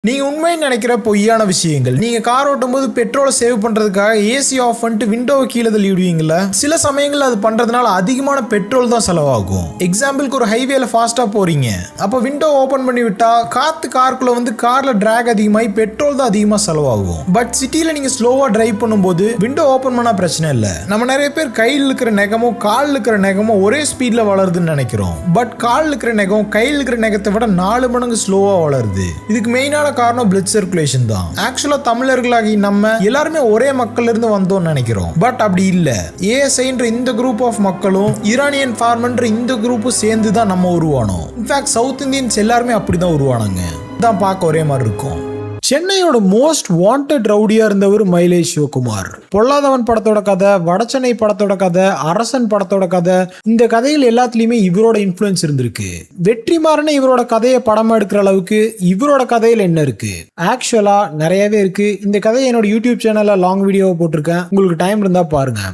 நீங்க உண்மைன்னு நினைக்கிற பொய்யான விஷயங்கள். நீங்க கார் ஓட்டும் போது பெட்ரோலை சேவ் பண்றதுக்காக ஏசி ஆஃப் பண்ணிட்டு விண்டோவை கீழே தள்ளி விடுவீங்கல்ல. சில சமயங்கள்ல அது பண்றதுனால அதிகமான பெட்ரோல் தான் செலவாகும். எக்ஸாம்பிளுக்கு ஒரு ஹைவேல ஃபாஸ்டா போறீங்க, அப்ப விண்டோ ஓபன் பண்ணி விட்டா காத்து காருக்குள்ள வந்து கார்ல டிராக் அதிகமாகி பெட்ரோல் தான் அதிகமா செலவாகும். பட் சிட்டில நீங்க ஸ்லோவா டிரைவ் பண்ணும்போது விண்டோ ஓபன் பண்ணா பிரச்சனை இல்ல. நம்ம நிறைய பேர் கையில் இருக்கிற நெகமும் கால் இருக்கிற நெகமும் ஒரே ஸ்பீட்ல வளருதுன்னு நினைக்கிறோம். பட் கால் இருக்கிற நெகம் கையில் இருக்கிற நெகத்தை விட 4 மடங்கு ஸ்லோவா வளருது. இதுக்கு மெயினான காரணம் பிளட் சர்க்குலேஷன் தான். ஆக்சுவலா தமிழர்களாகி நம்ம எல்லாருமே ஒரே மக்கள்ல இருந்து வந்தோம்னு நினைக்கிறோம். பட் அப்படி இல்ல. ஏஎஸ்ஐன்ற இந்த குரூப் ஆஃப் மக்களும் ஈரானியன் ஃபார்மன்ற இந்த குரூப்பும் சேர்ந்து தான் நம்ம உருவானோம். இன்ஃபேக்ட் சவுத் இந்தியன்ஸ் எல்லாருமே அப்படிதான் உருவானாங்க. தான் பார்க்க ஒரே மாதிரி இருக்கும். சென்னையோட மோஸ்ட் வாண்டட் ரவுடியா இருந்தவர் மயிலை சிவகுமார். பொல்லாதவன் படத்தோட கதை, வடச்சென்னை படத்தோட கதை, அரசன் படத்தோட கதை, இந்த கதைகள் எல்லாத்துலயுமே இவரோட இன்ஃப்ளூயன்ஸ் இருந்திருக்கு. வெற்றிமாறன் இவரோட கதையை படமா எடுக்கிற அளவுக்கு இவரோட கதையில என்ன இருக்கு? ஆக்சுவலா நிறையவே இருக்கு. இந்த கதையை என்னோட யூடியூப் சேனல்ல லாங் வீடியோவை போட்டிருக்கேன். உங்களுக்கு டைம் இருந்தா பாருங்க.